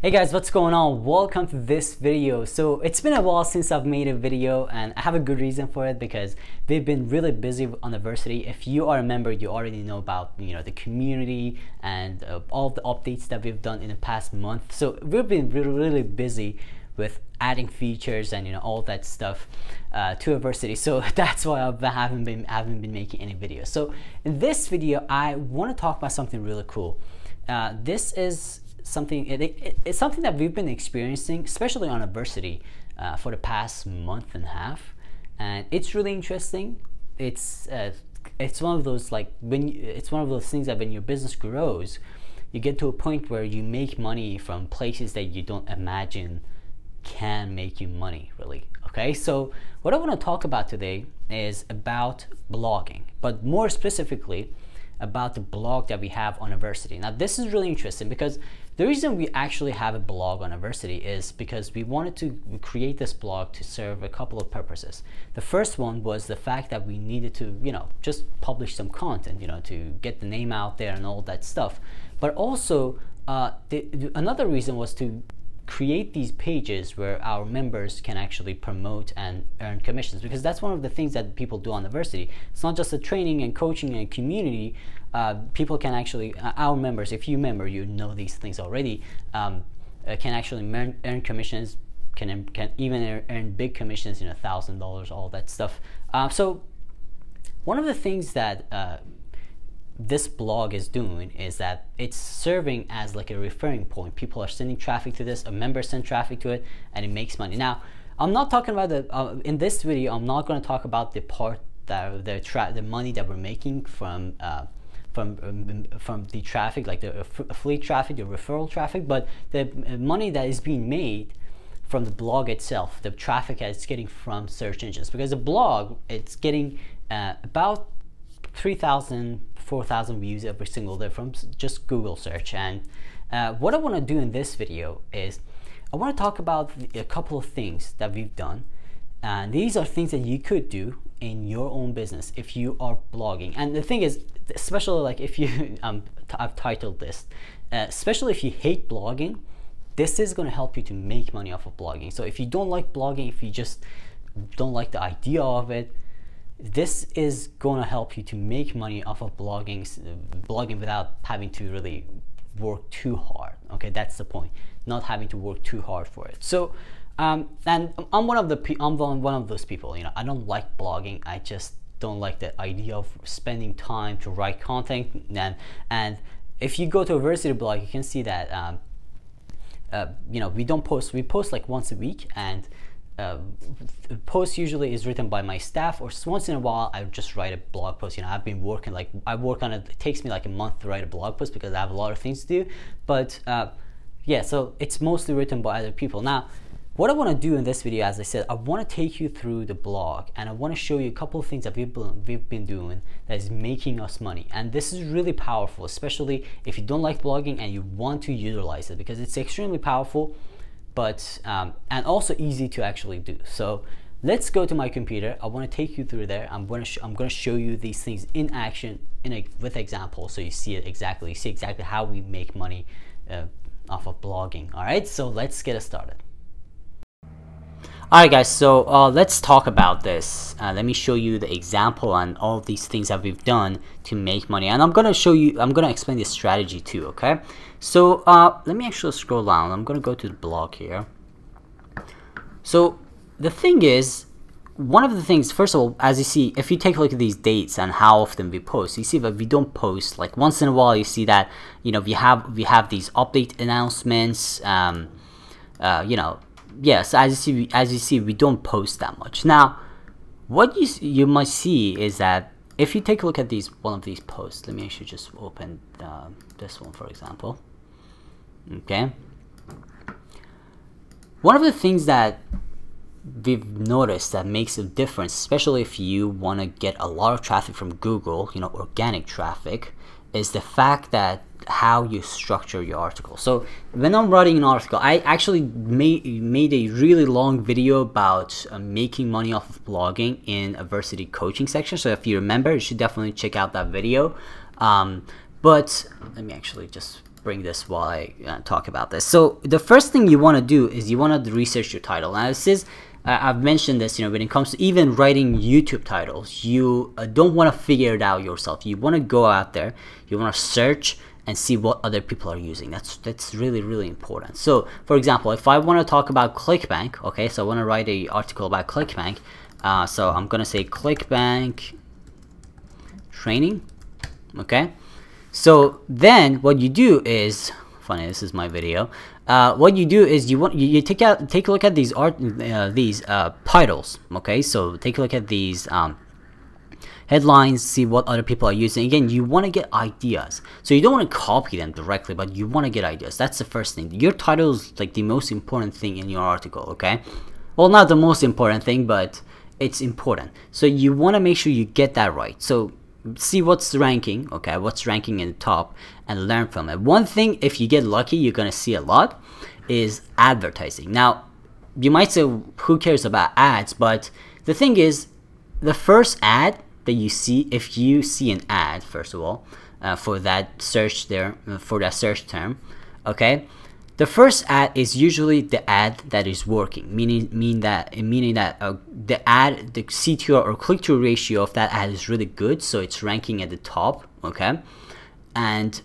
Hey guys, what's going on? Welcome to this video. So it's been a while since I've made a video, and I have a good reason for it because we've been really busy on Adversity. If you are a member, you already know about the community and all the updates that we've done in the past month. So we've been really busy with adding features and all that stuff to Adversity. So that's why I haven't been making any videos. So in this video, I want to talk about something really cool. This is something it's something that we've been experiencing, especially on Adversity, for the past month and a half, and it's really interesting. It's one of those it's one of those things that when your business grows, you get to a point where you make money from places that you don't imagine can make you money, really. Okay, so what I want to talk about today is about blogging, but more specifically about the blog that we have on Adversity. Now this is really interesting because the reason we actually have a blog on Adversity is because we wanted to create this blog to serve a couple of purposes. The first one was the fact that we needed to just publish some content, to get the name out there and all that stuff. But also another reason was to create these pages where our members can actually promote and earn commissions, because that's one of the things that people do on Adversity. It's not just the training and coaching and community. People can actually, our members, if you member, you know these things already, can actually earn commissions, can even earn big commissions, $1,000, all that stuff. So one of the things that this blog is doing is that it's serving as like a referring point. People are sending traffic to this, a member send traffic to it, and it makes money. Now, I'm not talking about in this video, I'm not going to talk about the part that the money that we're making from the traffic, like the affiliate traffic, the referral traffic, but the money that is being made from the blog itself, the traffic that it's getting from search engines. Because the blog, it's getting about 3,000, 4,000 views every single day from just Google search. And what I want to do in this video is I want to talk about a couple of things that we've done, and these are things that you could do in your own business if you are blogging. And the thing is, especially like if you I've titled this, especially if you hate blogging, this is going to help you to make money off of blogging. So if you don't like blogging, if you just don't like the idea of it, this is going to help you to make money off of blogging without having to really work too hard. Okay, that's the point, not having to work too hard for it. So and I'm one of those people. I don't like blogging. I just don't like the idea of spending time to write content. And if you go to Adversity blog, you can see that we don't post. We post like once a week, and post usually is written by my staff, or once in a while I just write a blog post. I've been working, I work on it. It takes me like a month to write a blog post because I have a lot of things to do. But yeah, so it's mostly written by other people. Now, what I want to do in this video, as I said, I want to take you through the blog, and I want to show you a couple of things that we've been doing that is making us money. And this is really powerful, especially if you don't like blogging and you want to utilize it, because it's extremely powerful, but and also easy to actually do. So let's go to my computer. I want to take you through there. I'm going to show you these things in action with examples, so you see it exactly. You see exactly how we make money off of blogging. All right, so let's get it started. Alright guys, so let's talk about this. Let me show you the example and all of these things that we've done to make money. And I'm going to explain the strategy too, okay? So let me actually scroll down. I'm going to go to the blog here. So the thing is, one of the things, first of all, as you see, if you take a look at these dates and how often we post, you see that we don't post. Like once in a while, you see that, we have these update announcements, yes, as you see, we don't post that much. Now, what you might see is that if you take a look at one of these posts, let me actually just open this one, for example. Okay. One of the things that we've noticed that makes a difference, especially if you want to get a lot of traffic from Google, organic traffic, is the fact that how you structure your article. So when I'm writing an article, I actually made a really long video about making money off of blogging in Adversity coaching section. So if you remember, you should definitely check out that video. But let me actually just bring this while I talk about this. So the first thing you want to do is you want to research your title. Now this is I've mentioned this, when it comes to even writing YouTube titles, you don't want to figure it out yourself. You want to go out there, you want to search and see what other people are using. That's really, really important. So for example, if I want to talk about ClickBank, okay, so I want to write an article about ClickBank, so I'm gonna say ClickBank training, okay. So then what you do is, funny, this is my video. What you do is you take a look at these titles, okay. So take a look at these headlines, see what other people are using. Again, you want to get ideas, so you don't want to copy them directly, but you want to get ideas. That's the first thing. Your title is like the most important thing in your article, okay. Well, not the most important thing, but it's important. So you want to make sure you get that right. So see what's ranking, okay, what's ranking in the top, and learn from it. One thing, if you get lucky, you're gonna see a lot, is advertising. Now you might say, who cares about ads? But the thing is, the first ad that you see, if you see an ad, first of all, for that search there, for that search term, okay, the first ad is usually the ad that is working, meaning that the ad, the CTR or click-through ratio of that ad is really good, so it's ranking at the top, okay. And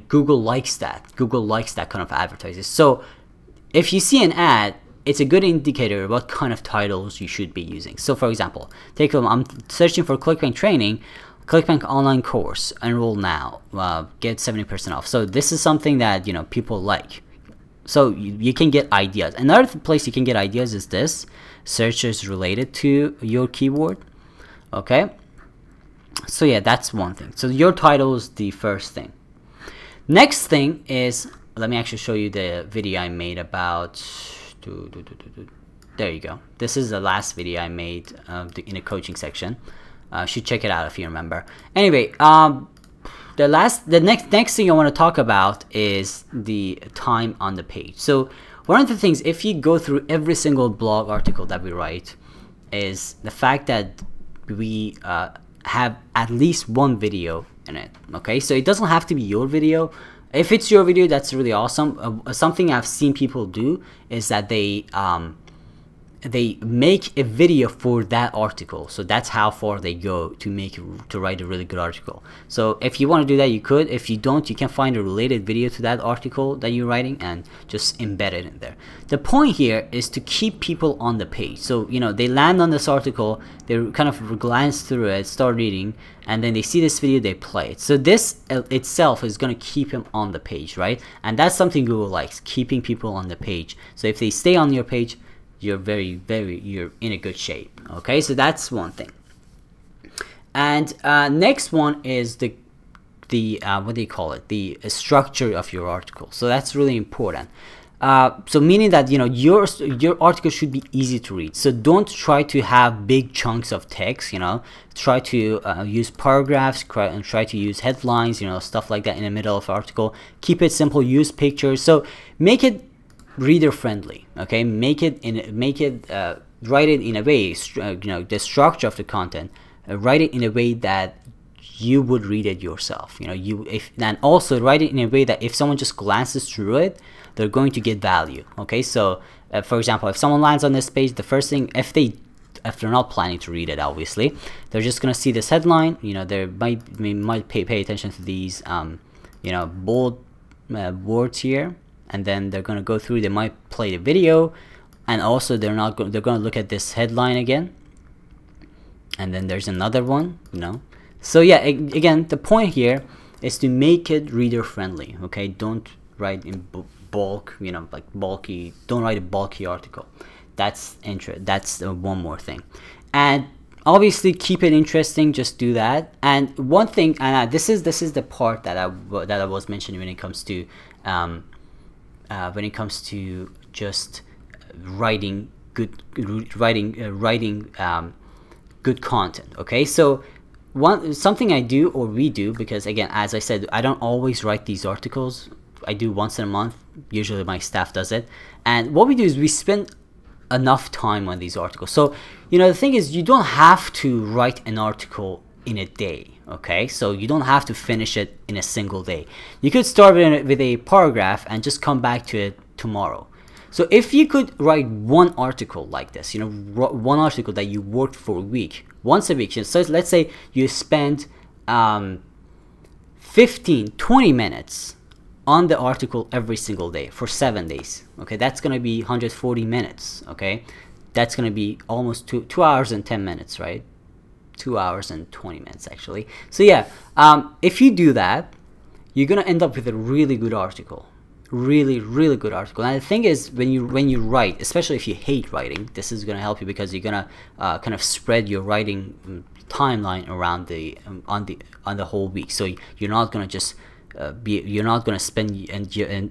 Google likes that. Google likes that kind of advertising. So if you see an ad, it's a good indicator of what kind of titles you should be using. So for example, I'm searching for ClickBank training, ClickBank online course, enroll now, get 70% off. So this is something that people like. So you can get ideas. Another place you can get ideas is this, searches related to your keyword, okay. So yeah, that's one thing. So your title is the first thing. Next thing is, let me actually show you the video I made about, there you go. This is the last video I made in the coaching section. Should check it out if you remember. Anyway, the next thing I want to talk about is the time on the page. So one of the things, if you go through every single blog article that we write, is the fact that we have at least one video in it, okay. So it doesn't have to be your video. If it's your video, that's really awesome. Something I've seen people do is that they make a video for that article. So that's how far they go to write a really good article. So if you want to do that, you could. If you don't, you can find a related video to that article that you're writing and just embed it in there. The point here is to keep people on the page. So they land on this article, they kind of glance through it, start reading, and then they see this video, they play it. So this itself is going to keep them on the page, right? And that's something Google likes, keeping people on the page. So if they stay on your page, you're you're in a good shape, okay. So that's one thing. And next one is the what do you call it, the structure of your article. So that's really important. So meaning that your article should be easy to read. So don't try to have big chunks of text. Try to use paragraphs, and try to use headlines, stuff like that in the middle of the article. Keep it simple, use pictures. So make it reader friendly, okay. Write it in a way, the structure of the content, write it in a way that you would read it yourself, and also write it in a way that if someone just glances through it, they're going to get value, okay. So for example, if someone lands on this page, the first thing, if they're not planning to read it, obviously they're just gonna see this headline, they might pay attention to these bold words here, and then they're going to go through, they might play the video, and also they're going to look at this headline again, and then there's another one, So yeah, again, the point here is to make it reader friendly, okay. Don't write in bulk, like bulky, don't write a bulky article. That's one more thing. And obviously keep it interesting, just do that. And one thing, and this is the part that I was mentioning when it comes to just writing good content, okay. So something I do, or we do, because again, as I said, I don't always write these articles. I do once in a month, usually my staff does it, and what we do is we spend enough time on these articles. So the thing is, you don't have to write an article in a day. Okay, so you don't have to finish it in a single day. You could start with a paragraph and just come back to it tomorrow. So if you could write one article like this, you know, one article that you worked for a week, once a week. So let's say you spend 15-20 minutes on the article every single day for 7 days. Okay, that's gonna be 140 minutes. Okay, that's gonna be almost 2 hours and 10 minutes, right? 2 hours and 20 minutes actually. So yeah, if you do that, you're gonna end up with a really good article, really good article. And the thing is, when you write, especially if you hate writing, this is gonna help you because you're gonna kind of spread your writing timeline around the on the whole week. So you're not gonna just you're not gonna spend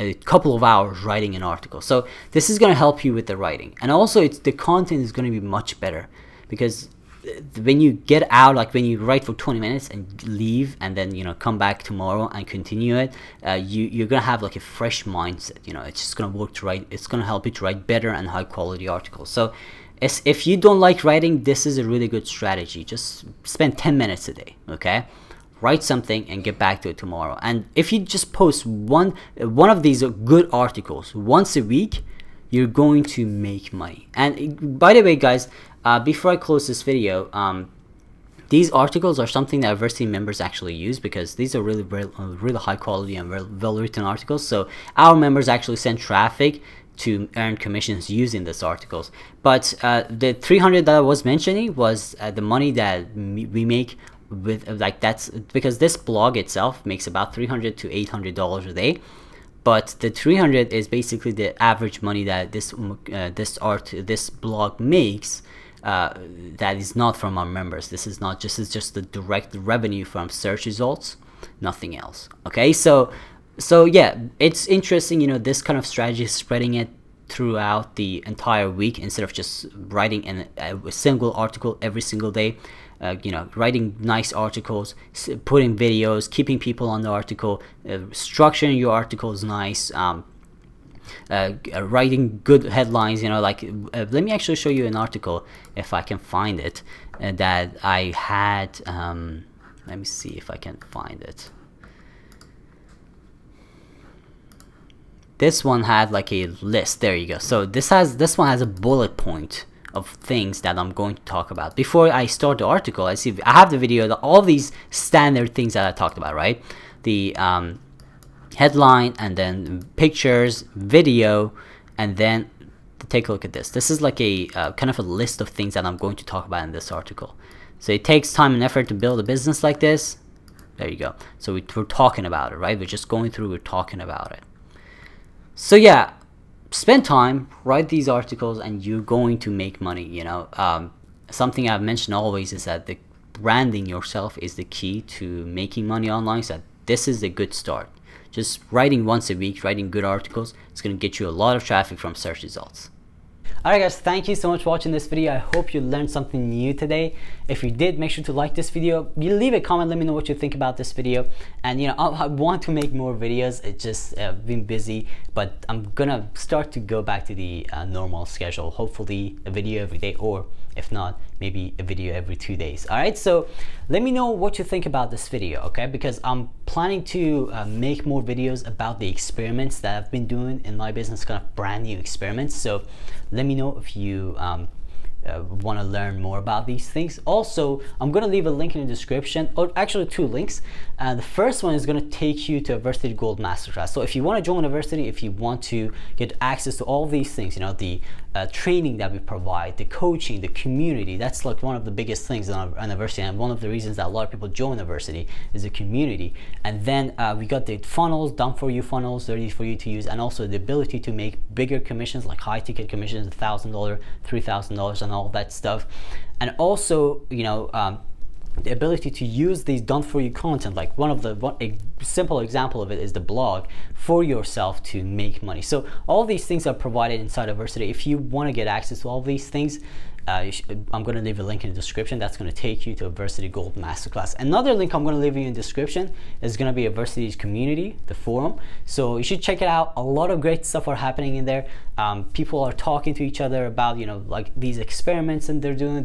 a couple of hours writing an article. So this is gonna help you with the writing, and also the content is gonna be much better because when you get out, like when you write for 20 minutes and leave and then, you know, come back tomorrow and continue it, you're gonna have like a fresh mindset. You know, it's just gonna work to write, it's gonna help you to write better and high quality articles. So if you don't like writing, this is a really good strategy. Just spend 10 minutes a day. Okay, write something and get back to it tomorrow. And if you just post one of these good articles once a week, you're going to make money. And by the way, guys, before I close this video, these articles are something thatVersity members actually use because these are really high quality and well written articles. So our members actually send traffic to earn commissions using these articles. But the 300 that I was mentioning was the money that we make with, like, that's because this blog itself makes about $300 to $800 a day. But the 300 is basically the average money that this blog makes. That is not from our members. This is just the direct revenue from search results, nothing else. Okay, so yeah, it's interesting, you know, this kind of strategy, spreading it throughout the entire week instead of just writing a single article every single day. You know, writing nice articles, putting videos, keeping people on the article, structuring your articles nice, writing good headlines. You know, like let me actually show you an article if I can find it that I had. Let me see if I can find it. This one had like a list. There you go. So this one has a bullet point of things that I'm going to talk about. Before I start the article, I have the video, all these standard things that I talked about, right? The headline, and then pictures, video, and then take a look at this. This is like a kind of a list of things that I'm going to talk about in this article. So it takes time and effort to build a business like this. There you go. So we're talking about it, right? We're just going through, we're talking about it. So yeah, spend time, write these articles, and you're going to make money. You know, something I've mentioned always is that the branding yourself is the key to making money online. So this is a good start. Just writing once a week, writing good articles, it's going to get you a lot of traffic from search results. Alright guys, thank you so much for watching this video. I hope you learned something new today. If you did, make sure to like this video. You leave a comment, let me know what you think about this video. And you know, I want to make more videos. It's just been busy, but I'm gonna start to go back to the normal schedule. Hopefully a video every day, or if not, maybe a video every 2 days. Alright, so let me know what you think about this video, okay? Because I'm planning to make more videos about the experiments that I've been doing in my business, kind of brand new experiments. So let me know if you want to learn more about these things. Also, I'm going to leave a link in the description, or actually 2 links. The first one is going to take you to a Varsity Gold Masterclass. So if you want to join a Varsity, if you want to get access to all these things, you know, the training that we provide, the coaching, the community, that's like one of the biggest things in our Varsity, and one of the reasons that a lot of people join a Varsity is the community. And then we got the funnels, done for you funnels, ready for you to use, and also the ability to make bigger commissions, like high ticket commissions, $1,000, $3,000, and all that stuff. And also, you know, the ability to use these done for you content, like a simple example of it is the blog, for yourself to make money. So all these things are provided inside of Varsity. If you want to get access to all these things, I'm going to leave a link in the description that's going to take you to a Versity Gold Masterclass. Another link I'm going to leave you in the description is going to be a Versity's community, the forum. So you should check it out. A lot of great stuff are happening in there. People are talking to each other about, you know, like these experiments that they're doing.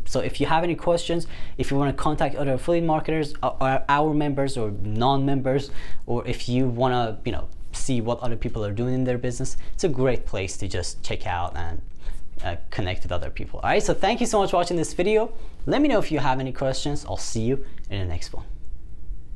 So if you have any questions, if you want to contact other affiliate marketers, or our members or non-members, or if you want to, you know, see what other people are doing in their business, it's a great place to just check out and connect with other people. All right, so thank you so much for watching this video. Let me know if you have any questions. I'll see you in the next one.